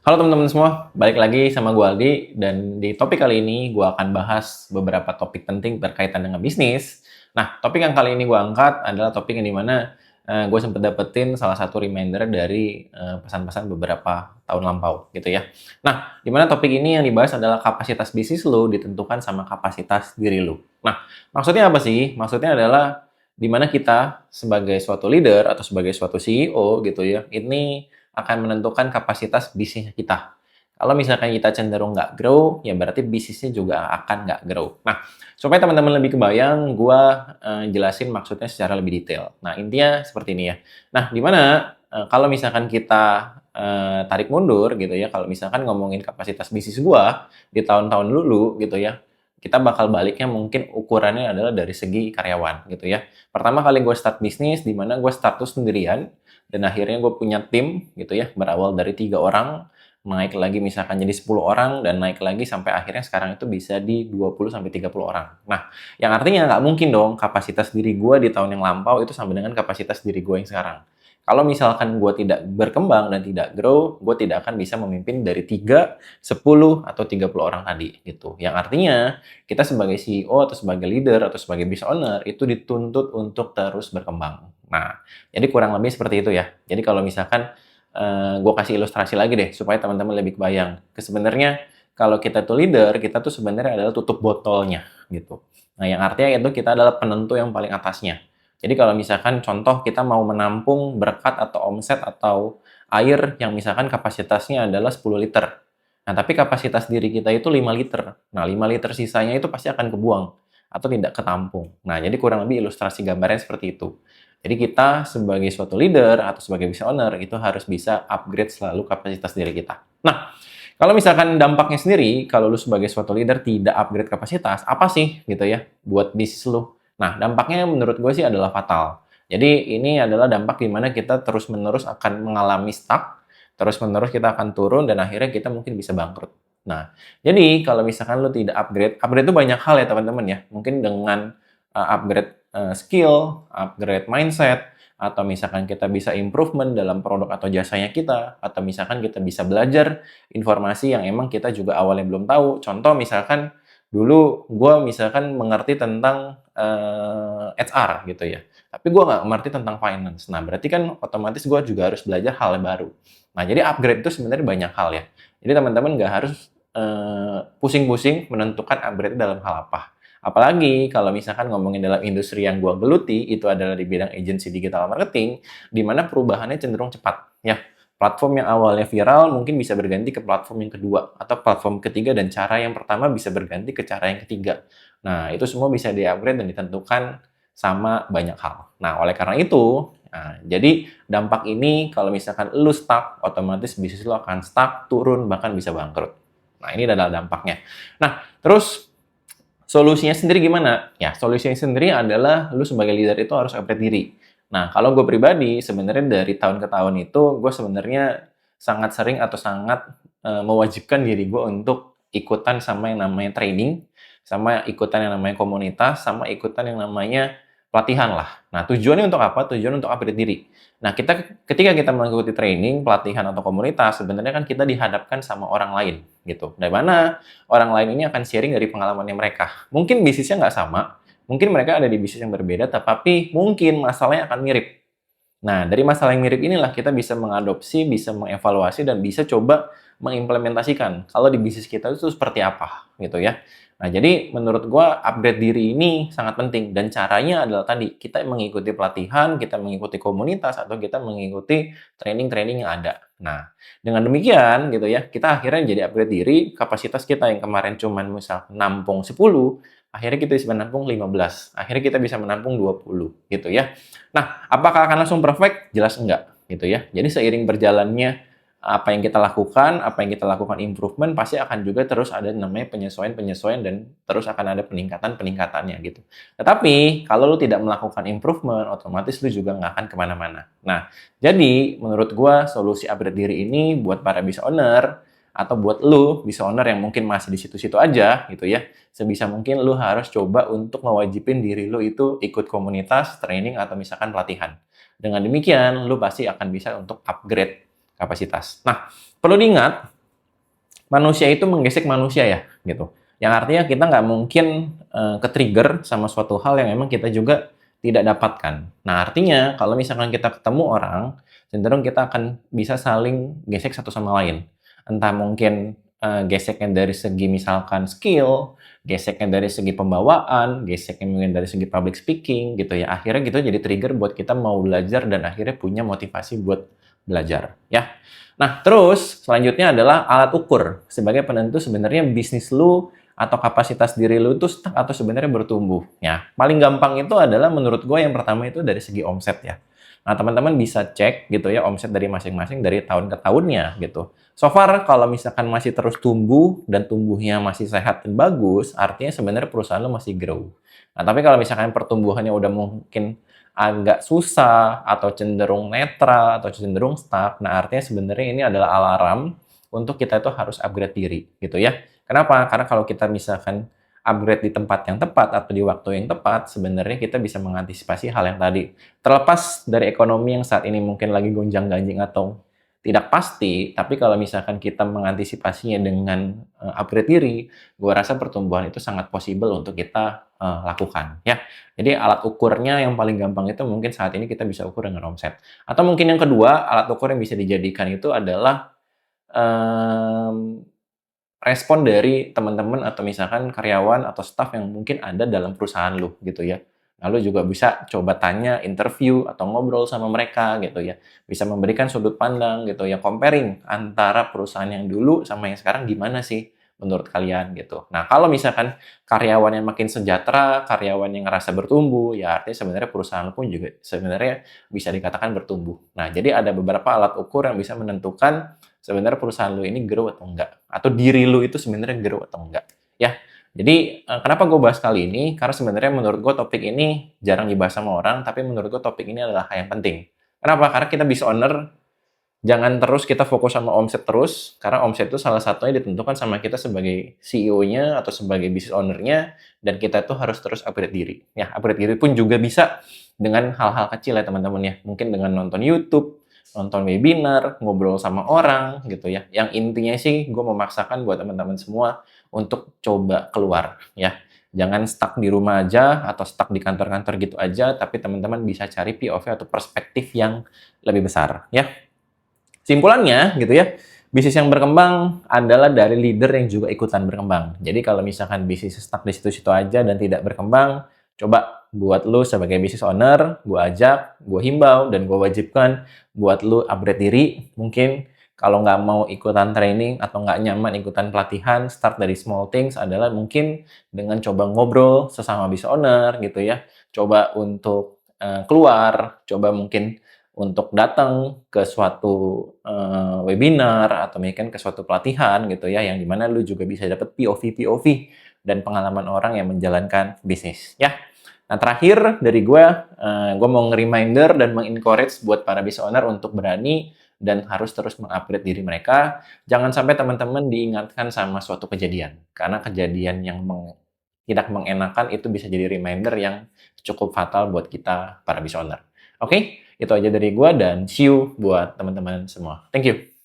Halo teman-teman semua, balik lagi sama gue Aldi, dan di topik kali ini gue akan bahas beberapa topik penting berkaitan dengan bisnis. Nah, topik yang kali ini gue angkat adalah topik yang dimana gue sempat dapetin salah satu reminder dari pesan-pesan beberapa tahun lampau gitu ya. Nah, dimana topik ini yang dibahas adalah kapasitas bisnis lo ditentukan sama kapasitas diri lo. Nah, maksudnya apa sih? Maksudnya adalah dimana kita sebagai suatu leader atau sebagai suatu CEO gitu ya, ini akan menentukan kapasitas bisnis kita. Kalau misalkan kita cenderung nggak grow, ya berarti bisnisnya juga akan nggak grow. Nah, supaya teman-teman lebih kebayang, gue jelasin maksudnya secara lebih detail. Nah, intinya seperti ini ya. Nah, di mana kalau misalkan kita tarik mundur gitu ya, kalau misalkan ngomongin kapasitas bisnis gue di tahun-tahun dulu gitu ya, kita bakal baliknya mungkin ukurannya adalah dari segi karyawan gitu ya. Pertama kali gue start bisnis, di mana gue start tuh sendirian, dan akhirnya gue punya tim gitu ya, berawal dari 3 orang, naik lagi misalkan jadi 10 orang, dan naik lagi sampai akhirnya sekarang itu bisa di 20-30 orang. Nah, yang artinya nggak mungkin dong kapasitas diri gue di tahun yang lampau itu sama dengan kapasitas diri gue yang sekarang. Kalau misalkan gue tidak berkembang dan tidak grow, gue tidak akan bisa memimpin dari 3, 10, atau 30 orang tadi gitu. Yang artinya kita sebagai CEO atau sebagai leader atau sebagai business owner itu dituntut untuk terus berkembang. Nah, jadi kurang lebih seperti itu ya. Jadi kalau misalkan gue kasih ilustrasi lagi deh supaya teman-teman lebih kebayang. Sebenarnya kalau kita tuh leader, kita tuh sebenarnya adalah tutup botolnya gitu. Nah, yang artinya itu kita adalah penentu yang paling atasnya. Jadi kalau misalkan contoh kita mau menampung berkat atau omset atau air yang misalkan kapasitasnya adalah 10 liter. Nah, tapi kapasitas diri kita itu 5 liter. Nah, 5 liter sisanya itu pasti akan kebuang atau tidak ketampung. Nah, jadi kurang lebih ilustrasi gambarnya seperti itu. Jadi kita sebagai suatu leader atau sebagai business owner itu harus bisa upgrade selalu kapasitas diri kita. Nah, kalau misalkan dampaknya sendiri, kalau lu sebagai suatu leader tidak upgrade kapasitas, apa sih gitu ya buat bisnis lu? Nah, dampaknya menurut gue sih adalah fatal. Jadi ini adalah dampak di mana kita terus-menerus akan mengalami stuck, terus-menerus kita akan turun dan akhirnya kita mungkin bisa bangkrut. Nah, jadi kalau misalkan lu tidak upgrade itu banyak hal ya teman-teman ya. Mungkin dengan upgrade skill, upgrade mindset, atau misalkan kita bisa improvement dalam produk atau jasanya kita, atau misalkan kita bisa belajar informasi yang emang kita juga awalnya belum tahu. Contoh misalkan dulu gue misalkan mengerti tentang HR gitu ya, tapi gue nggak mengerti tentang finance. Nah, berarti kan otomatis gue juga harus belajar hal yang baru. Nah, jadi upgrade itu sebenarnya banyak hal ya. Jadi teman-teman nggak harus pusing-pusing menentukan upgrade dalam hal apa. Apalagi kalau misalkan ngomongin dalam industri yang gua geluti, itu adalah di bidang agency digital marketing, di mana perubahannya cenderung cepat. Ya, platform yang awalnya viral mungkin bisa berganti ke platform yang kedua, atau platform ketiga, dan cara yang pertama bisa berganti ke cara yang ketiga. Nah, itu semua bisa di-upgrade dan ditentukan sama banyak hal. Nah, oleh karena itu, jadi dampak ini kalau misalkan lu stuck, otomatis bisnis lu akan stuck, turun, bahkan bisa bangkrut. Nah, ini adalah dampaknya. Nah, terus solusinya sendiri gimana? Ya, solusinya sendiri adalah lu sebagai leader itu harus upgrade diri. Nah, kalau gue pribadi, sebenarnya dari tahun ke tahun itu, gue sebenarnya sangat sering atau sangat mewajibkan diri gue untuk ikutan sama yang namanya training, sama ikutan yang namanya komunitas, sama ikutan yang namanya pelatihan lah. Nah, tujuannya untuk apa? Tujuan untuk upgrade diri. Nah, ketika kita mengikuti training, pelatihan, atau komunitas, sebenarnya kan kita dihadapkan sama orang lain, gitu. Dari mana orang lain ini akan sharing dari pengalamannya mereka. Mungkin bisnisnya nggak sama, mungkin mereka ada di bisnis yang berbeda, tapi mungkin masalahnya akan mirip. Nah, dari masalah yang mirip inilah kita bisa mengadopsi, bisa mengevaluasi, dan bisa coba mengimplementasikan kalau di bisnis kita itu seperti apa, gitu ya. Nah, jadi menurut gua upgrade diri ini sangat penting, dan caranya adalah tadi, kita mengikuti pelatihan, kita mengikuti komunitas, atau kita mengikuti training-training yang ada. Nah, dengan demikian gitu ya, kita akhirnya jadi upgrade diri, kapasitas kita yang kemarin cuman misal nampung 10, akhirnya kita bisa menampung 15, akhirnya kita bisa menampung 20 gitu ya. Nah, apakah akan langsung perfect? Jelas enggak, gitu ya. Jadi seiring berjalannya apa yang kita lakukan improvement, pasti akan juga terus ada namanya penyesuaian-penyesuaian, dan terus akan ada peningkatan-peningkatannya gitu. Tetapi, kalau lu tidak melakukan improvement, otomatis lu juga nggak akan kemana-mana. Nah, jadi menurut gua solusi upgrade diri ini buat para business owner, atau buat lu business owner yang mungkin masih di situ-situ aja gitu ya, sebisa mungkin lu harus coba untuk mewajibin diri lu itu ikut komunitas, training, atau misalkan pelatihan. Dengan demikian, lu pasti akan bisa untuk upgrade kapasitas. Nah, perlu diingat, manusia itu menggesek manusia ya, gitu. Yang artinya kita nggak mungkin ke-trigger sama suatu hal yang memang kita juga tidak dapatkan. Nah, artinya kalau misalkan kita ketemu orang, cenderung kita akan bisa saling gesek satu sama lain. Entah mungkin geseknya dari segi misalkan skill, geseknya dari segi pembawaan, geseknya mungkin dari segi public speaking gitu ya. Akhirnya gitu jadi trigger buat kita mau belajar dan akhirnya punya motivasi buat belajar ya. Nah, terus selanjutnya adalah alat ukur sebagai penentu sebenarnya bisnis lu atau kapasitas diri lu itu stuck atau sebenarnya bertumbuh. Ya, paling gampang itu adalah menurut gue yang pertama itu dari segi omset ya. Nah, teman-teman bisa cek gitu ya omset dari masing-masing dari tahun ke tahunnya gitu. So far kalau misalkan masih terus tumbuh dan tumbuhnya masih sehat dan bagus, artinya sebenarnya perusahaan lo masih grow. Nah, tapi kalau misalkan pertumbuhannya udah mungkin agak susah atau cenderung netral atau cenderung stuck, nah artinya sebenarnya ini adalah alarm untuk kita itu harus upgrade diri gitu ya. Kenapa? Karena kalau kita misalkan upgrade di tempat yang tepat atau di waktu yang tepat, sebenarnya kita bisa mengantisipasi hal yang tadi. Terlepas dari ekonomi yang saat ini mungkin lagi gonjang-ganjing atau tidak pasti, tapi kalau misalkan kita mengantisipasinya dengan upgrade diri, gue rasa pertumbuhan itu sangat possible untuk kita lakukan ya. Jadi alat ukurnya yang paling gampang itu mungkin saat ini kita bisa ukur dengan omset. Atau mungkin yang kedua, alat ukur yang bisa dijadikan itu adalah um, respon dari teman-teman atau misalkan karyawan atau staff yang mungkin ada dalam perusahaan lu gitu ya. Lalu juga bisa coba tanya, interview atau ngobrol sama mereka gitu ya. Bisa memberikan sudut pandang gitu ya, comparing antara perusahaan yang dulu sama yang sekarang gimana sih menurut kalian gitu. Nah, kalau misalkan karyawan yang makin sejahtera, karyawan yang ngerasa bertumbuh, ya artinya sebenarnya perusahaan pun juga sebenarnya bisa dikatakan bertumbuh. Nah, jadi ada beberapa alat ukur yang bisa menentukan sebenarnya perusahaan lu ini grow atau enggak, atau diri lu itu sebenarnya grow atau enggak ya. Jadi kenapa gue bahas kali ini, karena sebenarnya menurut gue topik ini jarang dibahas sama orang, tapi menurut gue topik ini adalah hal yang penting. Kenapa? Karena kita business owner jangan terus kita fokus sama omset terus, karena omset itu salah satunya ditentukan sama kita sebagai CEO-nya atau sebagai business owner-nya, dan kita tuh harus terus upgrade diri. Ya, upgrade diri pun juga bisa dengan hal-hal kecil ya teman-teman ya. Mungkin dengan nonton YouTube, nonton webinar, ngobrol sama orang gitu ya. Yang intinya sih gue memaksakan buat teman-teman semua untuk coba keluar ya. Jangan stuck di rumah aja atau stuck di kantor-kantor gitu aja, tapi teman-teman bisa cari POV atau perspektif yang lebih besar ya. Simpulannya gitu ya, bisnis yang berkembang adalah dari leader yang juga ikutan berkembang. Jadi kalau misalkan bisnis stuck di situ-situ aja dan tidak berkembang, coba buat lu sebagai business owner, gue ajak, gue himbau, dan gue wajibkan buat lu upgrade diri. Mungkin kalau nggak mau ikutan training atau nggak nyaman ikutan pelatihan, start dari small things adalah mungkin dengan coba ngobrol sesama business owner gitu ya. Coba untuk keluar, coba mungkin untuk datang ke suatu webinar atau mungkin ke suatu pelatihan gitu ya, yang dimana lu juga bisa dapat POV dan pengalaman orang yang menjalankan bisnis ya. Nah terakhir dari gue mau nge-reminder dan meng-encourage buat para business owner untuk berani dan harus terus mengupgrade diri mereka. Jangan sampai teman-teman diingatkan sama suatu kejadian, karena kejadian yang tidak mengenakan itu bisa jadi reminder yang cukup fatal buat kita para business owner. Oke, itu aja dari gue dan see you buat teman-teman semua. Thank you.